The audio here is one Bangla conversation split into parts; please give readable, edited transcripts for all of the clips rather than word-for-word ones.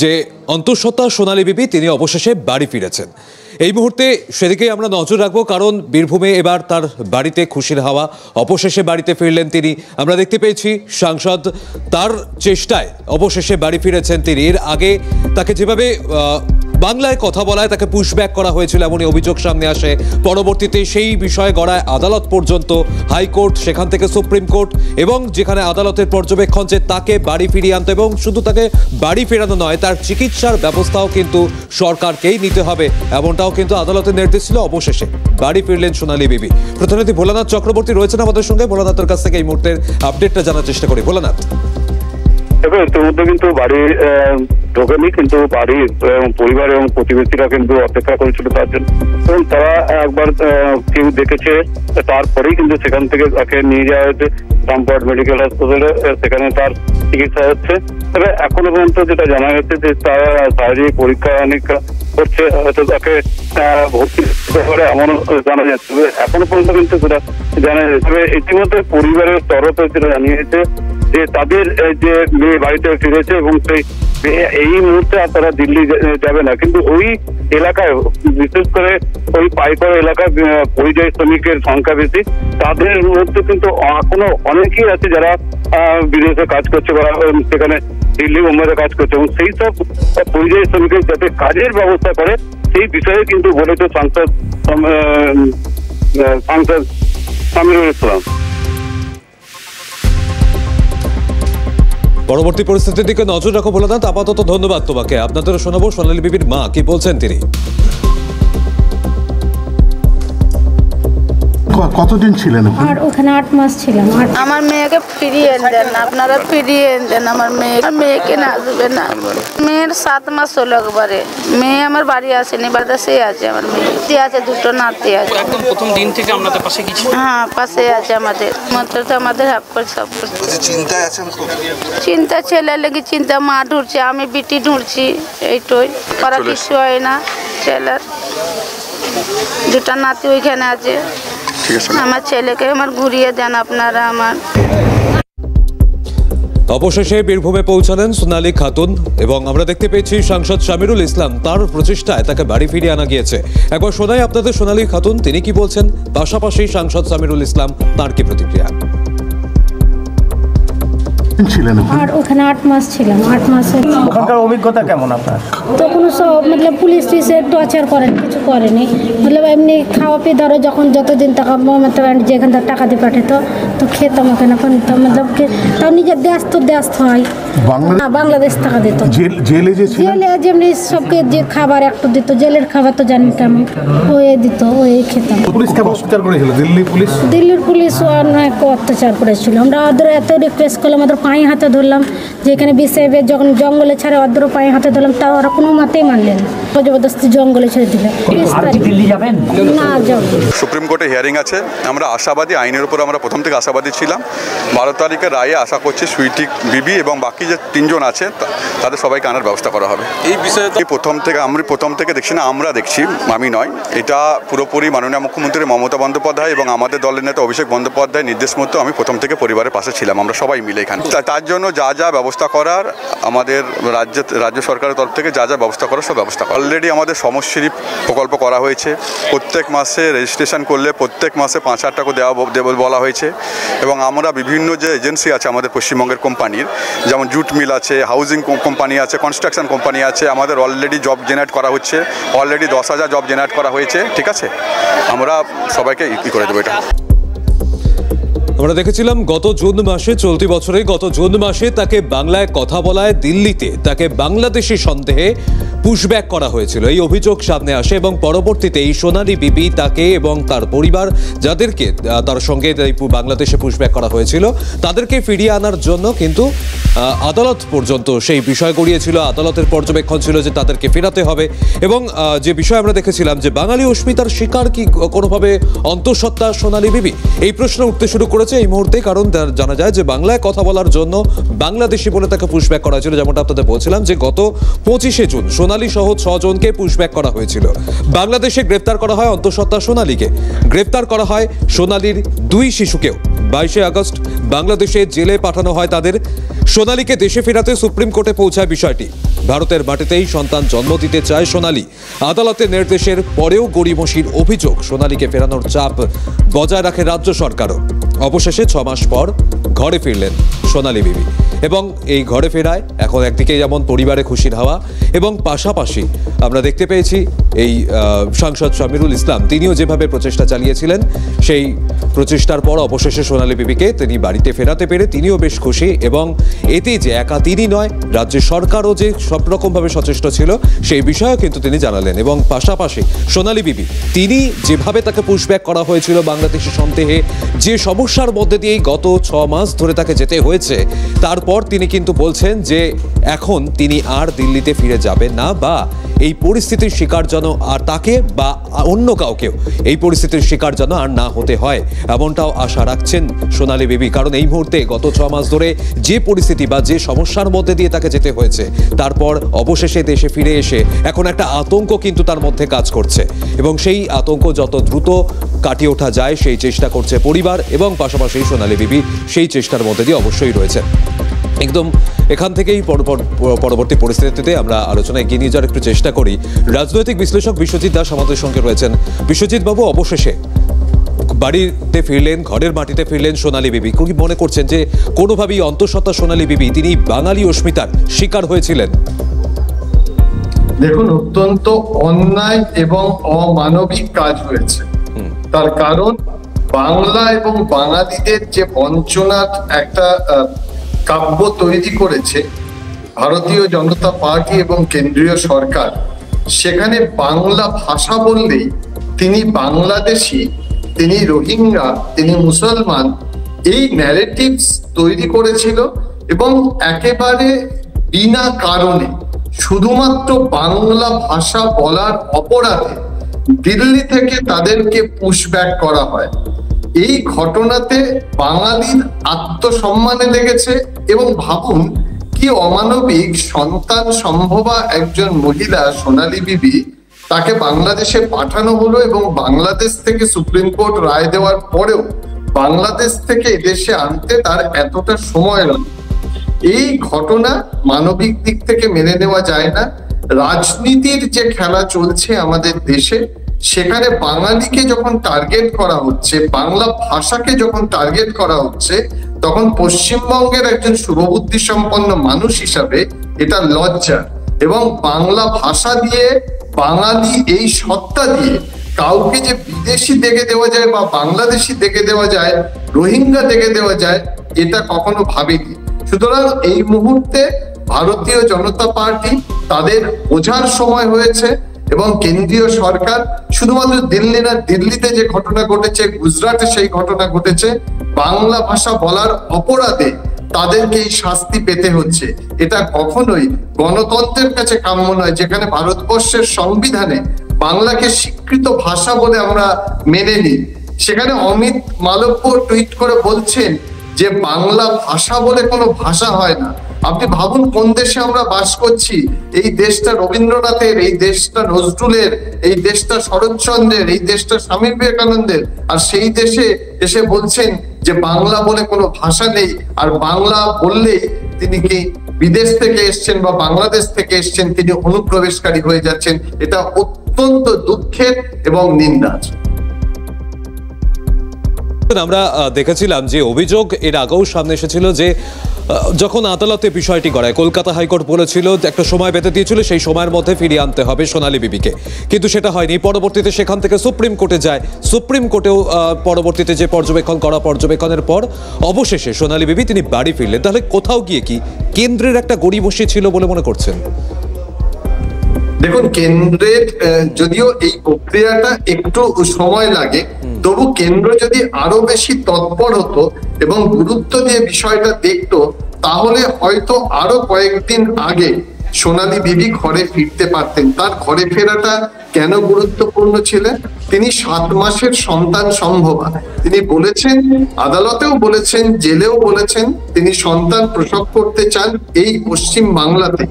যে অন্তঃসত্ত্বা সোনালী বিবি তিনি অবশেষে বাড়ি ফিরেছেন। এই মুহূর্তে সেদিকে আমরা নজর রাখবো, কারণ বীরভূমে এবার তার বাড়িতে খুশির হাওয়া। অবশেষে বাড়িতে ফিরলেন তিনি। আমরা দেখতে পেয়েছি সাংসদ তার চেষ্টায় অবশেষে বাড়ি ফিরেছেন তিনি। এর আগে তাকে যেভাবে বাংলায় কথা বলায় তাকে পুশব্যাক করা হয়েছিল এমনই অভিযোগ সামনে আসে। পরবর্তীতে সেই বিষয়ে গড়ায় আদালত পর্যন্ত, হাইকোর্ট, সেখান থেকে সুপ্রিম কোর্ট, এবং যেখানে আদালতের পর্যবেক্ষণ যে তাকে বাড়ি ফিরিয়ে আনতে, এবং শুধু তাকে বাড়ি ফেরানো নয়, তার চিকিৎসার ব্যবস্থাও কিন্তু সরকারকেই নিতে হবে, এমনটাও কিন্তু আদালতের নির্দেশ ছিল। অবশেষে বাড়ি ফিরলেন সোনালী বিবি। প্রতিনিধি ভোলানাথ চক্রবর্তী রয়েছেন আমাদের সঙ্গে। ভোলানাথের কাছ থেকে এই মুহূর্তের আপডেটটা জানার চেষ্টা করি। ভোলানাথ, ইতিমধ্যে কিন্তু বাড়ি ঢোকেনি, কিন্তু বাড়ির পরিবার এবং প্রতিবেশীরা কিন্তু অপেক্ষা করেছিল তার জন্য, এবং তারা একবার কেউ দেখেছে, তারপরেই কিন্তু সেখান থেকে তাকে নিয়ে যাওয়া হয়েছে রামপুরহাট মেডিকেল হাসপাতালে। সেখানে তার চিকিৎসা হচ্ছে। তবে এখনো পর্যন্ত যেটা জানা গেছে যে তারা শারীরিক পরীক্ষা নিরীক্ষা করছে, হয়তো তাকে ভর্তি করে এমনও জানা যাচ্ছে। এখনো পর্যন্ত কিন্তু সেটা জানা যাচ্ছে। তবে ইতিমধ্যে পরিবারের তরফে যেটা জানিয়েছে যে তাদের যে মেয়ে বাড়িতে ফিরেছে, এবং সেই এই মুহূর্তে আর তারা দিল্লি যাবে না। কিন্তু ওই এলাকায়, বিশেষ করে ওই পাইকড় এলাকায় পরিযায়ী শ্রমিকের সংখ্যা বেশি। তাদের মধ্যে কিন্তু এখনো অনেকেই আছে যারা বিদেশে কাজ করছে বা সেখানে দিল্লি মুম্বাইতে কাজ করছে, এবং সেই সব পরিযায়ী শ্রমিকের যাতে কাজের ব্যবস্থা করে সেই বিষয়ে কিন্তু বলেছে সাংসদ সামিরুল ইসলাম। পরবর্তী পরিস্থিতির দিকে নজর রাখো ভোলানাথ। আপাতত ধন্যবাদ তোমাকে। আপনাদের শোনাবো সোনালী বিবির মা কি বলছেন তিনি। কতদিন ছিলেন আর ওখানে? 8 মাস ছিলাম। আমার মেয়েকে ফিরিয়ে দেন, আপনারা ফিরিয়ে দেন আমার মেয়েকে না আসবে না। মেয়ের 7 মাস হলো একবারে। মেয়ে আমার বাড়ি আসেনি, বাড়িতে আছে আমার মেয়ে আছে, 2টো নাতি আছে। একদম প্রথম দিন থেকে আপনাদের পাশে কি ছিল? হ্যাঁ, পাশে আছে আমাদের, মাত্র তো আমাদের হেল্প করে সব। চিন্তায় আছেন? চিন্তা ছেলে লেগে চিন্তা, মা ঢুরছে, আমি বিটি ঢুরছি, এইটাই করা কিছু হয় না। ছেলের 2টা নাতি ওইখানে আছে। আমার ছেলেকে আমার ঘুরিয়ে দেন আপনারা আমার। অবশেষে বীরভূমে পৌঁছালেন সোনালী খাতুন, এবং আমরা দেখতে পেয়েছি সাংসদ সামিরুল ইসলাম তার প্রচেষ্টায় তাকে বাড়ি ফিরিয়ে আনা গিয়েছে। একবার শোনাই আপনাদের সোনালী খাতুন তিনি কি বলছেন, পাশাপাশি সাংসদ সামিরুল ইসলাম তার কি প্রতিক্রিয়া। ছিলেন আর ওখানে 8 মাস ছিলাম। 8 মাসে ওখানকার অভিজ্ঞতা কেমন আপনার? তো কোনো সব মতলব পুলিশ টুলিশে টর্চার করেন, কিছু করেনি। মতলব এমনি খাওয়া পিয়ে ধরো, যখন যতদিন টাকা মতলব যেখান থেকে টাকা দিয়ে পাঠাতো তো খেতাম ওখানে। মতলব তাও নিজের দেশ তো দেশ হয়, বাংলাদেশ টাকা দিত। জেলে যেমনি সবকে যে খাবার একটু দিত, জেলের খাবার তো জানি কেমন, ওই দিত, ওই খেতাম। দিল্লির পুলিশ অনেক অত্যাচার করেছিল। আমরা ওদের এত রিকোয়েস্ট করলাম, ওদের পায়ে হাতে ধরলাম, যেখানে বিসেবে যখন জঙ্গলে ছাড়ে ওদের পায়ে হাতে ধরলাম, তাও ওরা কোনো মতেই মানলেন। জবরদস্তি জঙ্গলে ছেড়ে দিলে। না যাব। সুপ্রিম কোর্টে হিয়ারিং আছে, আমরা আশাবাদী, আইনের উপর আমরা প্রথম থেকে আশাবাদী ছিলাম। 12 তারিখের রায়ে আশা করছি সুইটি বিবি এবং বাকি যে 3 জন আছে তাদের সবাইকে আনার ব্যবস্থা করা হবে। এই বিষয়ে প্রথম থেকে দেখছি না, আমরা দেখছি, আমি নয়। এটা পুরোপুরি মাননীয় মুখ্যমন্ত্রী মমতা বন্দ্যোপাধ্যায় এবং আমাদের দলের নেতা অভিষেক বন্দ্যোপাধ্যায় নির্দেশ মতো আমি প্রথম থেকে পরিবারের পাশে ছিলাম। আমরা সবাই মিলে এখানে তার জন্য যা যা ব্যবস্থা করার আমাদের রাজ্য সরকারের তরফ থেকে যা যা ব্যবস্থা করার সব ব্যবস্থা অলরেডি আমাদের সমশ্রী প্রকল্প করা হয়েছে। প্রত্যেক মাসে রেজিস্ট্রেশন করলে প্রত্যেক মাসে 5,000 টাকা দেওয়া বলা হয়েছে। এবং আমরা বিভিন্ন যে এজেন্সি আছে আমাদের পশ্চিমবঙ্গের কোম্পানির, যেমন জুট মিল আছে, হাউজিং কোম্পানি আছে, কনস্ট্রাকশন কোম্পানি আছে, আমাদের অলরেডি জব জেনারেট করা হচ্ছে। অলরেডি 10,000 জব জেনারেট করা হয়েছে। ঠিক আছে, আমরা সবাইকে করে দেবো এটা। আমরা দেখেছিলাম গত জুন মাসে, চলতি বছরে গত জুন মাসে তাকে বাংলায় কথা বলায় দিল্লিতে তাকে বাংলাদেশি সন্দেহে পুশব্যাক করা হয়েছিল, এই অভিযোগ সামনে আসে। এবং পরবর্তীতে এই সোনালী বিবি তাকে এবং তার পরিবার, যাদেরকে তার সঙ্গে বাংলাদেশে পুশব্যাক করা হয়েছিল, তাদেরকে ফিরিয়ে আনার জন্য কিন্তু আদালত পর্যন্ত সেই বিষয় গড়িয়েছিল। আদালতের পর্যবেক্ষণ ছিল যে তাদেরকে ফেরাতে হবে। এবং যে বিষয় আমরা দেখেছিলাম যে বাঙালি অস্মিতার শিকার কি কোনোভাবে অন্তঃসত্ত্বা সোনালী বিবি, এই প্রশ্ন উঠতে শুরু করেছে এই মুহূর্তে। কারণ জানা যায় যে বাংলায় কথা বলার জন্য বাংলাদেশি বলে তাকে পুশব্যাক করা হয়েছিল। যেমনটা আপনাদের বলছিলাম যে গত 25শে জুন সোনালী সহ 6 জনকে পুশব্যাক করা হয়েছিল। বাংলাদেশে গ্রেফতার করা হয় অন্তঃসত্ত্বা সোনালীকে, গ্রেফতার করা হয় সোনালীর 2 শিশুকেও। 22শে আগস্ট বাংলাদেশে জেলে পাঠানো হয় তাদের। সোনালীকে দেশে ফেরাতে সুপ্রিম কোর্টে পৌঁছায় বিষয়টি। ভারতের মাটিতেই সন্তান জন্ম দিতে চায় সোনালী। আদালতের নির্দেশের পরেও গড়িমসির অভিযোগ, সোনালীকে ফেরানোর চাপ বজায় রাখে রাজ্য সরকারও। অবশেষে 6 মাস পর ঘরে ফিরলেন সোনালী বিবি এবং এই ঘরে ফেরায় এখন একদিকে যেমন পরিবারে খুশির হাওয়া এবং পাশাপাশি আমরা দেখতে পেয়েছি এই সাংসদ শামিরুল ইসলাম তিনিও যেভাবে প্রচেষ্টা চালিয়েছিলেন, সেই প্রচেষ্টার পর অবশেষে সোনালী বিবিকে তিনি বাড়িতে ফেরাতে পেরে তিনিও বেশ খুশি। এবং এতে যে একা তিনি নয়, রাজ্য সরকারও যে সব রকমভাবে সচেষ্ট ছিল সেই বিষয়েও কিন্তু তিনি জানালেন। এবং পাশাপাশি সোনালী বিবি তিনি যেভাবে তাকে পুশব্যাক করা হয়েছিল বাংলাদেশি সন্দেহে, যে সমস্যার মধ্যে দিয়েই গত 6 মাস ধরে তাকে যেতে হয়েছে, তারপর তিনি কিন্তু বলছেন যে এখন তিনি আর দিল্লিতে ফিরে যাবেন না, বা এই পরিস্থিতির শিকার যেন আর তাকে বা অন্য কাউকেও এই পরিস্থিতির শিকার যেন আর না হতে হয়, এমনটাও আশা রাখছেন সোনালী বিবি। কারণ এই মুহূর্তে গত 6 মাস ধরে যে পরিস্থিতি বা যে সমস্যার মধ্যে দিয়ে তাকে যেতে হয়েছে, তারপর অবশেষে দেশে ফিরে এসে এখন একটা আতঙ্ক কিন্তু তার মধ্যে কাজ করছে এবং সেই আতঙ্ক যত দ্রুত কাটিয়ে ওঠা যায় সেই চেষ্টা করছে পরিবার এবং পাশাপাশি সোনালী বিবি সেই চেষ্টার মধ্যে দিয়ে অবশ্যই রয়েছে। একদম এখান থেকেই পরবর্তী পরিস্থিতিতে আমরা আলোচনা এগিয়ে নিয়ে যাওয়ার একটু চেষ্টা করি। রাজনৈতিক বিশ্লেষক বিশ্বজিৎ দাস আমাদের সঙ্গে রয়েছেন। বিশ্বজিৎ বাবু, অবশেষে বাড়িতে ফিরলেন, ঘরের মাটিতে ফিরলেন সোনালী বিবি। কি মনে করছেন যে কোনোভাবেই অন্তঃসত্ত্বা সোনালী বিবি তিনি বাঙালি অস্মিতার শিকার হয়েছিলেন? দেখুন, অত্যন্ত অন্যায় এবং অমানবিক কাজ হয়েছে। তার কারণ বাংলা এবং বাঙালিদের যে বঞ্চনার একটা কাব্য তৈরি করেছে ভারতীয় জনতা পার্টি এবং কেন্দ্রীয় সরকার, সেখানে বাংলা ভাষা বললেই তিনি বাংলাদেশি, তিনি রোহিঙ্গা, তিনি মুসলমান, এই ন্যারেটিভস তৈরি করেছিল এবং একেবারে বিনা কারণে শুধুমাত্র বাংলা ভাষা বলার অপরাধে দিল্লি থেকে তাদেরকে পুশব্যাক করা হয়। এই ঘটনাতে বাঙালির আত্মসম্মানে লেগেছে এবং ভাবুন কি অমানবিক, সন্তান সম্ভবা একজন মহিলা সোনালী বিবি, তাকে বাংলাদেশে পাঠানো হলো এবং বাংলাদেশ থেকে সুপ্রিম কোর্ট রায় দেওয়ার পরেও বাংলাদেশ থেকে এদেশে আনতে তার এতটা সময় লাগলো। এই ঘটনা মানবিক দিক থেকে মেনে নেওয়া যায় না। রাজনীতির যে খেলা চলছে আমাদের দেশে, সেখানে বাঙালিকে যখন টার্গেট করা হচ্ছে, বাংলা ভাষাকে যখন টার্গেট করা হচ্ছে, তখন পশ্চিমবঙ্গের একজন শুভবুদ্ধি সম্পন্ন মানুষ হিসাবে এটা লজ্জা। এবং বাংলা ভাষা দিয়ে, বাঙালি এই সত্তা দিয়ে কাউকে যে বিদেশি দেখে দেওয়া যায় বা বাংলাদেশি দেখে দেওয়া যায়, রোহিঙ্গা দেখে দেওয়া যায়, এটা কখনো ভাবেনি। সুতরাং এই মুহূর্তে ভারতীয় জনতা পার্টি তাদের বোঝার সময় হয়েছে এবং কেন্দ্রীয় সরকার শুধুমাত্র দিল্লি না, দিল্লিতে যে ঘটনা ঘটেছে, গুজরাটে সেই ঘটনা ঘটেছে, বাংলা ভাষা বলার অপরাধে তাদেরকে এই শাস্তি পেতে হচ্ছে। এটা কখনোই গণতন্ত্রের কাছে কাম্য নয়, যেখানে ভারতবর্ষের সংবিধানে বাংলাকে স্বীকৃত ভাষা বলে আমরা মেনে নিই। সেখানে অমিত মালব্য টুইট করে বলছেন যে বাংলা ভাষা বলে কোনো ভাষা হয় না। আপনি ভাবুন কোন দেশে আমরা বাস করছি। এই দেশটা রবীন্দ্রনাথের, এই দেশটা নজরুলের, এই দেশটা শরৎচন্দ্রের, এই দেশটা স্বামী বিবেকানন্দের, আর সেই দেশে এসে বলছেন যে বাংলা বলে কোনো ভাষা নেই, আর বাংলা বললেই তিনি কি বিদেশ থেকে এসছেন বা বাংলাদেশ থেকে এসছেন, তিনি অনুপ্রবেশকারী হয়ে যাচ্ছেন। এটা অত্যন্ত দুঃখের এবং নিন্দার। আমরা দেখেছিলাম যে অভিযোগ এর আগেও সামনে এসেছিল যে যখন আদালতে বিষয়টি গড়ায়, কলকাতা হাইকোর্ট বলেছিল একটা সময় বেঁধে দিয়েছিল, সেই সময়ের মধ্যে ফিরিয়ে আনতে হবে সোনালী বিবিকে, কিন্তু সেটা হয়নি। পরবর্তীতে সেখান থেকে সুপ্রিম কোর্টে যায়, সুপ্রিম কোর্টেও পরবর্তীতে যে পর্যবেক্ষণের পর অবশেষে সোনালী বিবি তিনি বাড়ি ফিরলেন। তাহলে কোথাও গিয়ে কি কেন্দ্রের একটা গড়িমসি ছিল বলে মনে করছেন? দেখুন, কেন্দ্রের যদিও এই প্রক্রিয়াটা একটু সময় লাগে, তবু কেন্দ্র যদি আরো বেশি তৎপর হতো এবং গুরুত্ব দিয়ে বিষয়টা দেখতো, তাহলে হয়তো আরো কয়েকদিন আগে সোনালী বিবি ঘরে ফিরতে পারতেন। তার ঘরে ফেরাটা কেন গুরুত্বপূর্ণ ছিল? তিনি 7 মাসের সন্তান সম্ভবা। তিনি বলেছেন, আদালতেও বলেছেন, জেলেও বলেছেন, তিনি সন্তান প্রসব করতে চান এই পশ্চিম বাংলাতে।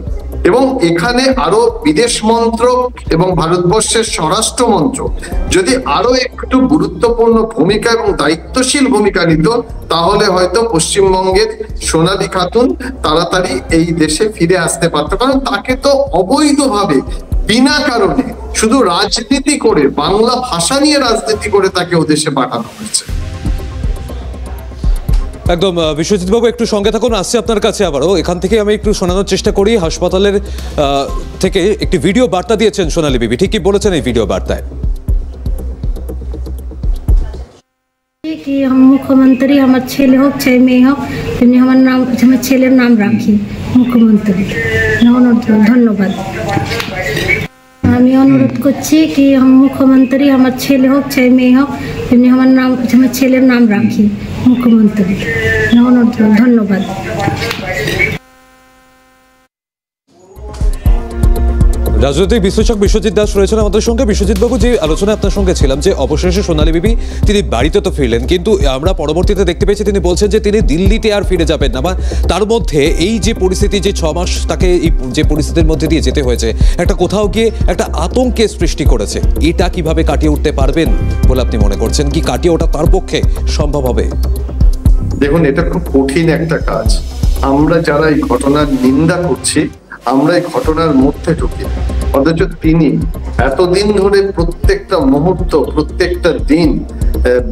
এবং এখানে আরো বিদেশ মন্ত্রক এবং ভারতবর্ষের স্বরাষ্ট্র মন্ত্রক যদি আরো একটু গুরুত্বপূর্ণ ভূমিকা এবং দায়িত্বশীল ভূমিকা নিত, তাহলে হয়তো পশ্চিমবঙ্গের সোনালী খাতুন তাড়াতাড়ি এই দেশে ফিরে আসতে পারতো। কারণ তাকে তো অবৈধভাবে বিনা কারণে শুধু রাজনীতি করে, বাংলা ভাষা নিয়ে রাজনীতি করে তাকে ও দেশে পাঠানো হয়েছে। একদম বিশ্বজিৎ বাবু, একটু সঙ্গে থাকুন, আসছে আপনার কাছে আবারও। এখান থেকে আমি একটু শোনানোর চেষ্টা করি। হাসপাতালের থেকে একটি ভিডিও বার্তা দিয়েছেন সোনালী বিবি, ঠিক কি বলেছেন এই ভিডিও বার্তায়? कि हम मुख्यमंत्री हमारे छेले हो चाहे मेये हो तेमনি আমার নাম আমার ছেলের নাম রাখি মুখ্যমন্ত্রী। ধন্যবাদ। আমি অনুরোধ করছি কি মুখ্যমন্ত্রী আমার ছেলে হোক চাই মেয়ে হোক তেমনি আমার নাম আমার ছেলের নাম রাখি মুখ্যমন্ত্রী। ধন্যবাদ। রাজনৈতিক বিশ্লেষক বিশ্বজিৎ দাস রয়েছেন আমাদের সঙ্গে। বিশ্বজিৎ বাবু, যে আলোচনা আপনার সঙ্গে ছিলাম যে অবশেষে সোনালী বিবি তিনি বাড়িতে তো ফিরলেন, কিন্তু আমরা পরবর্তীতে দেখতে পেয়েছি তিনি বলছেন যে তিনি দিল্লিতে আর ফিরে যাবেন না। বা তার মধ্যে এই যে পরিস্থিতি, যে 6 মাস তাকে এই যে পরিস্থিতির মধ্যে দিয়ে যেতে হয়েছে, একটা কোথাও গিয়ে একটা আতঙ্কের সৃষ্টি করেছে। এটা কিভাবে কাটিয়ে উঠতে পারবেন বলে আপনি মনে করছেন? কি কাটিয়ে ওঠা তার পক্ষে সম্ভব হবে? দেখুন, এটা খুব কঠিন একটা কাজ। আমরা যারা এই ঘটনার নিন্দা করছি, আমরা এই ঘটনার মধ্যে ঢুকি, অথচ তিনি এতদিন ধরে প্রত্যেকটা মুহূর্ত, প্রত্যেকটা দিন,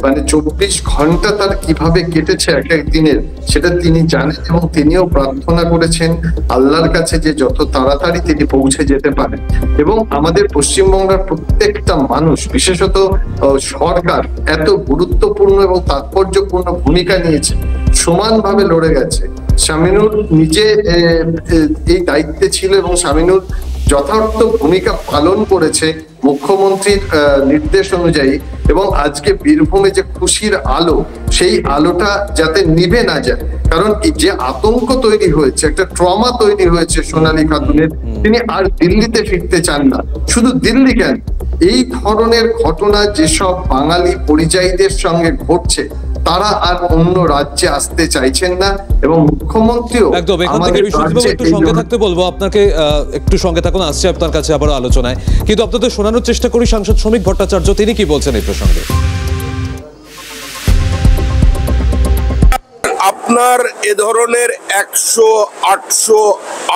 মানে 24 ঘন্টা তার কিভাবে কেটেছে এক এক দিনের, সেটা তিনি জানেন। এবং তিনিও প্রার্থনা করেছেন আল্লাহর কাছে যে যত তাড়াতাড়ি তিনি পৌঁছে যেতে পারেন। এবং আমাদের পশ্চিমবঙ্গের প্রত্যেকটা মানুষ, বিশেষত সরকার, এত গুরুত্বপূর্ণ এবং তাৎপর্যপূর্ণ ভূমিকা নিয়েছে, সমানভাবে লড়ে গেছে। শামিনুর নিজে এই দায়িত্বে ছিল এবং শামিনুর যথার্থ ভূমিকা পালন করেছে মুখ্যমন্ত্রীর নির্দেশ অনুযায়ী। এবং আজকে বীরভূমে যে খুশির আলো, সেই আলোটা যাতে নিভে না যায়, কারণ যে আতঙ্ক তৈরি হয়েছে, একটা ট্রমা তৈরি হয়েছে সোনালী খাতুনের, তিনি আর দিল্লিতে ফিরতে চান না। শুধু দিল্লি কেন, এই ধরনের ঘটনা যেসব বাঙালি পরিযায়ীদের সঙ্গে ঘটছে, তারা আর অন্য রাজ্যে আসতে চাইছেন না। এবং মুখ্যমন্ত্রীও একদম এখান থেকে বিশ্বজিৎ একটু সঙ্গে থাকতে বলবো আপনাকে, একটু সঙ্গে থাকুন, আসছে আপনার কাছে আবারও আলোচনায়। কিন্তু আপনাদের শোনানোর চেষ্টা করি সাংসদ শ্রমিক ভট্টাচার্য, তিনি কি বলছেন এই প্রসঙ্গে। আপনার এ ধরনের 100, 800,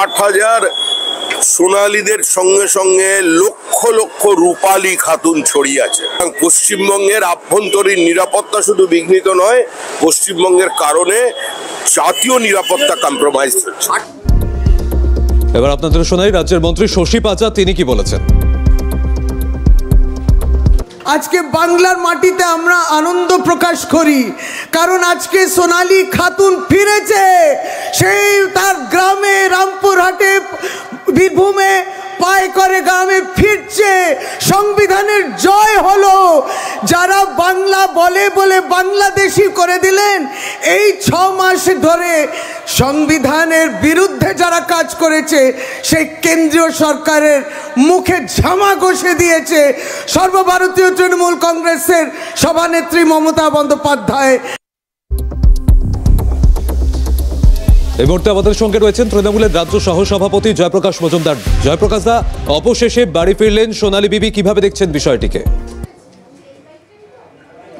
8000 সোনালীদের সঙ্গে সঙ্গে লক্ষ লক্ষ রূপালী খাতুন ছড়িয়ে আছে। পশ্চিমবঙ্গের আভ্যন্তরীণ নিরাপত্তা শুধু বিঘ্নিত নয়, পশ্চিমবঙ্গের কারণে জাতীয় নিরাপত্তা কম্প্রোমাইজ হচ্ছে। এবার আপনাদের শোনাই রাজ্যের মন্ত্রী শশী পাজা, তিনি কি বলেছেন। আজকে বাংলার মাটিতে আমরা আনন্দ প্রকাশ করি, কারণ আজকে সোনালী খাতুন ফিরেছে। সেই তার গ্রামে, রামপুরহাটে, বীরভূমে পায় করে গ্রামে ফিরছে। সংবিধানের জয় হলো। যারা বাংলা বলে বলে বাংলাদেশি করে দিলেন, এই 6 মাস ধরে সংবিধানের বিরুদ্ধে যারা কাজ করেছে, সেই কেন্দ্রীয় সরকারের মুখে ঝামা ঘষে দিয়েছে সর্বভারতীয় তৃণমূল কংগ্রেসের সভানেত্রী মমতা বন্দ্যোপাধ্যায়। এই মুহূর্তে আমাদের সঙ্গে রয়েছেন তৃণমূলের রাজ্য সহ সভাপতি জয়প্রকাশ মজুমদার। জয়প্রকাশ দা, অবশেষে বাড়ি ফিরলেন সোনালী বিবি, কিভাবে দেখছেন বিষয়টিকে?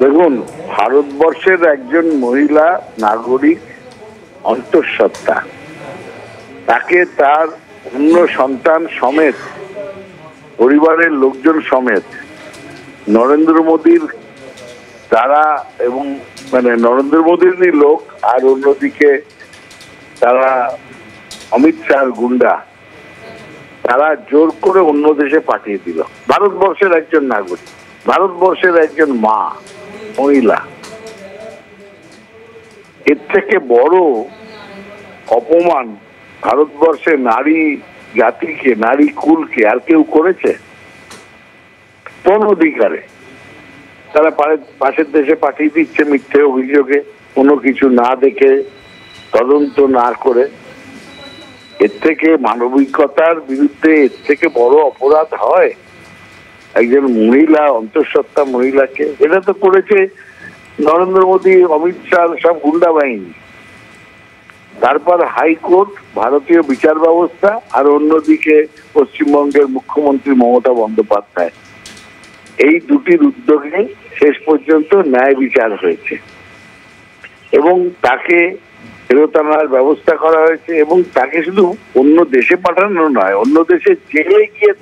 দেখুন, ভারতবর্ষের একজন মহিলা নাগরিক অন্তঃসত্ত্বা, তাকে তার অন্য সন্তান সমেত, পরিবারের লোকজন সমেত নরেন্দ্র মোদীর তারা, এবং মানে নরেন্দ্র মোদীরই লোক, আর অন্যদিকে তারা অমিত শাহর গুন্ডা, তারা জোর করে অন্য দেশে পাঠিয়ে দিল। ভারতবর্ষের একজন নাগরিক, ভারতবর্ষের একজন মা, মহিলা, এর থেকে বড় অপমান ভারতবর্ষের নারী জাতিকে, নারী কুলকে আর কেউ করেছে? কোন অধিকারে তারা পাশের দেশে পাঠিয়ে দিচ্ছে মিথ্যে অভিযোগে, কোনো কিছু না দেখে, তদন্ত না করে? এর থেকে মানবিকতার বিরুদ্ধে এর থেকে বড় অপরাধ হয়? একজন মহিলা, অন্তঃসত্ত্বা মহিলাকে, এটা তো করেছে নরেন্দ্র মোদী, অমিত শাহ, সব গুন্ডা বাহিনী। তারপর হাইকোর্ট, ভারতীয় বিচার ব্যবস্থা, আর অন্যদিকে পশ্চিমবঙ্গের মুখ্যমন্ত্রী মমতা বন্দ্যোপাধ্যায়, এই দুটির উদ্যোগে শেষ পর্যন্ত ন্যায় বিচার হয়েছে এবং তাকে ফেরত আনার ব্যবস্থা করা হয়েছে। এবং তাকে শুধু অন্য দেশে পাঠানো নয়, অন্য দেশে জেলে গিয়ে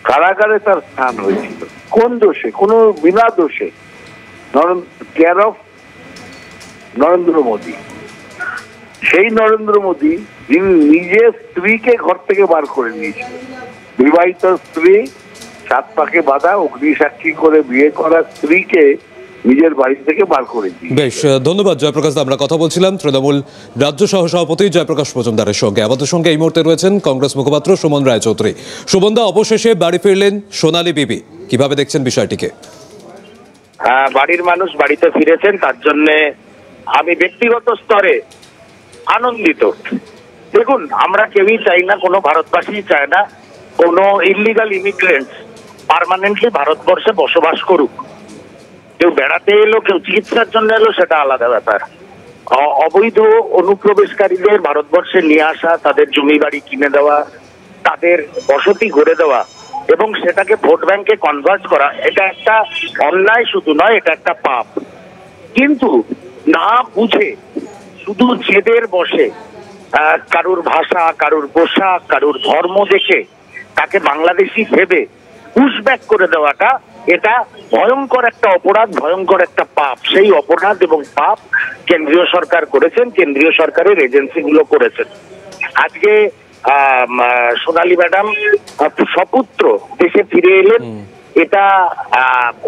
কারাগারে তার স্থান হয়েছিল। কোন দোষে? কোনো বিনা দোষে। Care of Narendra Modi. সেই নরেন্দ্র মোদী যিনি নিজের স্ত্রীকে ঘর থেকে বার করে নিয়েছিল, বিবাহিত স্ত্রী, 7 পাকে বাঁধা, অগ্নিসাক্ষী করে বিয়ে করা স্ত্রীকে নিজের বাড়ি থেকে বার করে দিই। বেশ, ধন্যবাদ জয়প্রকাশ। আমরা কথা বলছিলাম তৃণমূল রাজ্য সহসভাপতি জয়প্রকাশ মজুমদারের সঙ্গে। আমাদের সঙ্গে এই মুহূর্তে রয়েছেন কংগ্রেস মুখপাত্র সুমন রায়চৌধুরী। সুমনদা, অবশেষে বাড়ি ফিরলেন সোনালী বিবি, কিভাবে দেখছেন বিষয়টিকে? বাড়ির মানুষ বাড়িতে ফিরেছেন, তার জন্য আমি ব্যক্তিগত স্তরে আনন্দিত। দেখুন, আমরা কেউই চাই না, কোনো ভারতবাসী চায় না কোনো ইলিগাল ইমিগ্রেন্টস পার্মানেন্টলি ভারতবর্ষে বসবাস করুক। কেউ বেড়াতে এলো, কেউ চিকিৎসার জন্য এলো, সেটা আলাদা ব্যাপার। অবৈধ অনুপ্রবেশকারীদের ভারতবর্ষে নিয়ে আসা, তাদের জমি বাড়ি কিনে দেওয়া, তাদের বসতি গড়ে দেওয়া এবং সেটাকে ভোট ব্যাংকে কনভার্ট করা, এটা একটা অন্যায় শুধু নয়, এটা একটা পাপ। কিন্তু না বুঝে শুধু জেদের বসে কারুর ভাষা, কারুর পোশাক, কারুর ধর্ম দেখে তাকে বাংলাদেশি ভেবে পুশব্যাক করে দেওয়াটা, এটা ভয়ঙ্কর একটা অপরাধ, ভয়ঙ্কর একটা পাপ। সেই অপরাধ এবং পাপ কেন্দ্রীয় সরকার করেছেন, কেন্দ্রীয় সরকারের এজেন্সিগুলো করেছেন। আজকে সোনালী ম্যাডাম সপুত্র দেশে ফিরে এলেন, এটা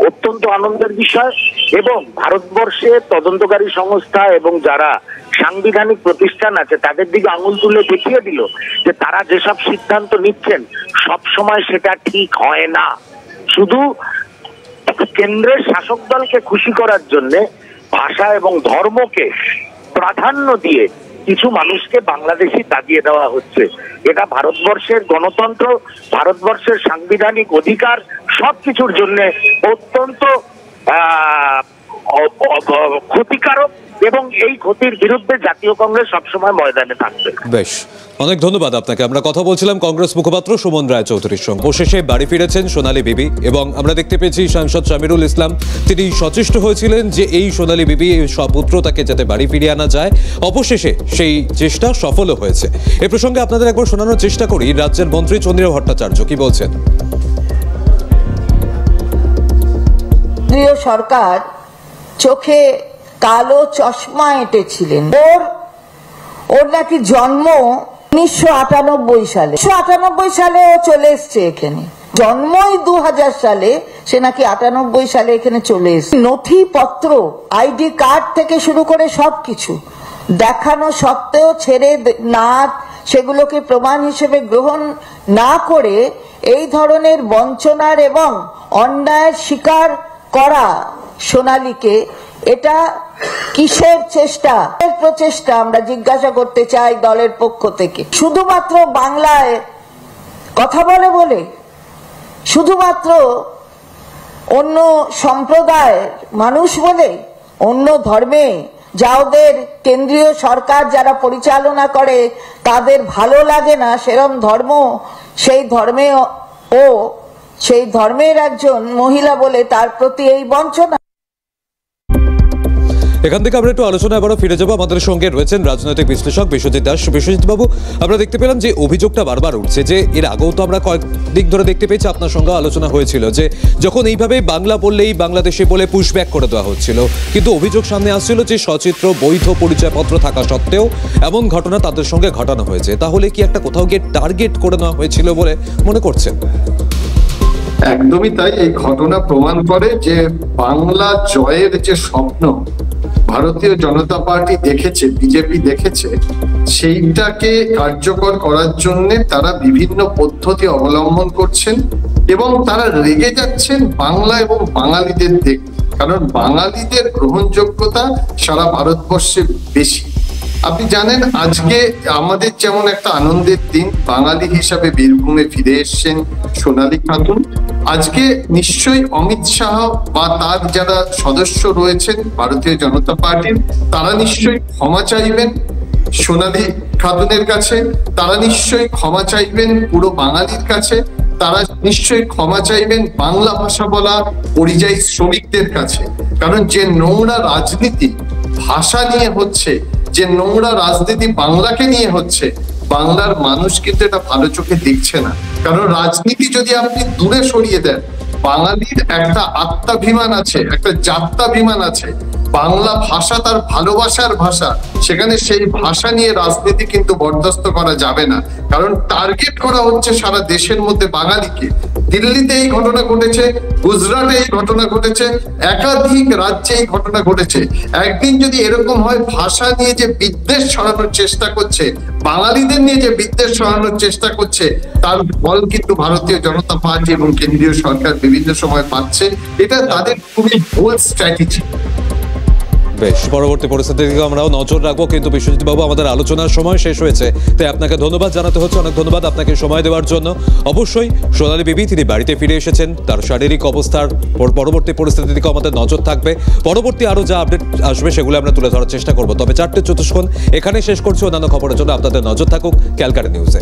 অত্যন্ত আনন্দের বিষয়। এবং ভারতবর্ষে তদন্তকারী সংস্থা এবং যারা সাংবিধানিক প্রতিষ্ঠান আছে তাদের দিকে আঙুল তুলে দেখিয়ে দিল যে তারা যেসব সিদ্ধান্ত নিচ্ছেন সব সময় সেটা ঠিক হয় না। শুধু কেন্দ্রের শাসক দলকে খুশি করার জন্য ভাষা এবং ধর্মকে প্রাধান্য দিয়ে কিছু মানুষকে বাংলাদেশি দাগিয়ে দেওয়া হচ্ছে। এটা ভারতবর্ষের গণতন্ত্র, ভারতবর্ষের সাংবিধানিক অধিকার সবকিছুর জন্য অত্যন্ত ক্ষতিকারক এবং এই ক্ষতির বিরুদ্ধে জাতীয় কংগ্রেস সবসময় ময়দানে থাকবে। বেশ, অনেক ধন্যবাদ আপনাকে। আমরা কথা বলছিলাম কংগ্রেস মুখপাত্র সুমন রায়চৌধুরীর সঙ্গে। অবশেষে বাড়ি ফিরেছেন সোনালী বিবি এবং আমরা দেখতে পেয়েছি সাংসদ শামিরুল ইসলাম তিনি সচেষ্ট হয়েছিলেন যে এই সোনালী বিবি সপুত্র তাকে যাতে বাড়ি ফিরিয়ে আনা যায়। অবশেষে সেই চেষ্টা সফলও হয়েছে। এ প্রসঙ্গে আপনাদের একবার শোনানোর চেষ্টা করি রাজ্যের মন্ত্রী চন্দ্রিমা ভট্টাচার্য কি বলছেন। কেন্দ্রীয় সরকার চোখে কালো চশমা এঁটেছিলেন। ওর নাকি জন্ম 1998 সালে। 1998 সালে ও চলে এসছে এখানে, জন্মই 2000 সালে, সে নাকি 98 সালে এখানে চলে এসছে। নথিপত্র, আইডি কার্ড থেকে শুরু করে সবকিছু দেখানো সত্ত্বেও ছেড়ে না, সেগুলোকে প্রমাণ হিসেবে গ্রহণ না করে এই ধরনের বঞ্চনার এবং অন্যায়ের শিকার করা সোনালীকে, এটা কিসের চেষ্টা, প্রচেষ্টা আমরা জিজ্ঞাসা করতে চাই দলের পক্ষ থেকে। শুধুমাত্র বাংলায় কথা বলে বলে, শুধুমাত্র অন্য সম্প্রদায়ের মানুষ বলে, অন্য ধর্মে যাদের কেন্দ্রীয় সরকার যারা পরিচালনা করে তাদের ভালো লাগে না সেরকম ধর্ম, সেই ধর্মে ও সেই ধর্মের একজন মহিলা বলে তার প্রতি এই বঞ্চনা। এখান থেকে আমরা একটু আলোচনা আবারও ফিরে যাবো। আমাদের সঙ্গে রয়েছেন রাজনৈতিক বিশ্লেষক বিশ্বজিৎ দাস। বিশ্বজিৎ বাবু, আমরা দেখতে পেলাম যে অভিযোগটা বারবার উঠছে যে এর আগেও তো আমরা কয়েকদিন ধরে দেখতে পেয়েছি, আপনার সঙ্গে আলোচনা হয়েছিল যে যখন এইভাবে বাংলা বললেই বাংলাদেশে বলে পুশব্যাক করে দেওয়া হচ্ছিল, কিন্তু অভিযোগ সামনে আসছিল যে সচিত্র বৈধ পরিচয়পত্র থাকা সত্ত্বেও এমন ঘটনা তাদের সঙ্গে ঘটানো হয়েছে। তাহলে কি একটা কোথাও গিয়ে টার্গেট করে নেওয়া হয়েছিল বলে মনে করছেন? একদমই তাই। এই ঘটনা প্রমাণ করে যে বাংলা জয়ের যে স্বপ্ন ভারতীয় জনতা পার্টি দেখেছে, বিজেপি দেখেছে, সেইটাকে কার্যকর করার জন্য তারা বিভিন্ন পদ্ধতি অবলম্বন করছেন এবং তারা রেগে যাচ্ছেন বাংলা এবং বাঙালিদের দেখে। কারণ বাঙালিদের গ্রহণযোগ্যতা সারা ভারতবর্ষে বেশি। আপনি জানেন আজকে আমাদের যেমন একটা আনন্দের দিন, বাঙালি হিসাবে বীরভূমে ফিরে এসছেন সোনালী খাতুন। আজকে নিশ্চয়ই অমিত শাহ বা তার যারা সদস্য রয়েছেন ভারতীয় জনতা পার্টির, তারা নিশ্চয়ই ক্ষমা চাইবেন সোনালী খাতুনের কাছে, তারা নিশ্চয়ই ক্ষমা চাইবেন পুরো বাঙালির কাছে, তারা নিশ্চয়ই ক্ষমা চাইবেন বাংলা ভাষা বলা পরিযায়ী শ্রমিকদের কাছে। কারণ যে নোংরা রাজনীতি ভাষা নিয়ে হচ্ছে, যে নোংরা রাজনীতি বাংলাকে নিয়ে হচ্ছে, বাংলার মানুষ কিন্তু এটা ভালো চোখে দেখছে না। কারণ রাজনীতি যদি আপনি দূরে সরিয়ে দেন, বাঙালির একটা আত্মাভিমান আছে, একটা জাত্যাভিমান আছে, বাংলা ভাষা তার ভালোবাসার ভাষা, সেখানে সেই ভাষা নিয়ে রাজনীতি কিন্তু বরদাস্ত করা যাবে না। কারণ টার্গেট করা হচ্ছে সারা দেশের মধ্যে বাঙালিকে। দিল্লিতে এই ঘটনা ঘটেছে, গুজরাটে এই ঘটনা ঘটেছে, একাধিক রাজ্যে এই ঘটনা ঘটেছে। একদিন যদি এরকম হয়, ভাষা নিয়ে যে বিদ্বেষ ছড়ানোর চেষ্টা করছে, বাঙালিদের নিয়ে যে বিদ্বেষ ছড়ানোর চেষ্টা করছে, তার ফল কিন্তু ভারতীয় জনতা পার্টি এবং কেন্দ্রীয় সরকার বিভিন্ন সময় পাচ্ছে। এটা তাদের খুবই ভুল স্ট্র্যাটেজি। বেশ, পরবর্তী পরিস্থিতির দিকে আমরাও নজর রাখবো, কিন্তু বিশ্বজিৎ বাবু আমাদের আলোচনার সময় শেষ হয়েছে, তাই আপনাকে ধন্যবাদ জানাতে হচ্ছে। অনেক ধন্যবাদ আপনাকে সময় দেওয়ার জন্য। অবশ্যই সোনালী বিবি তিনি বাড়িতে ফিরে এসেছেন, তার শারীরিক অবস্থার পরবর্তী পরিস্থিতির দিকে আমাদের নজর থাকবে। পরবর্তী আরো যা আপডেট আসবে সেগুলো আমরা তুলে ধরার চেষ্টা করবো। তবে 4টে 24 এখানে শেষ করছি। অন্যান্য খবরের জন্য আপনাদের নজর থাকুক ক্যালকাটা নিউজে।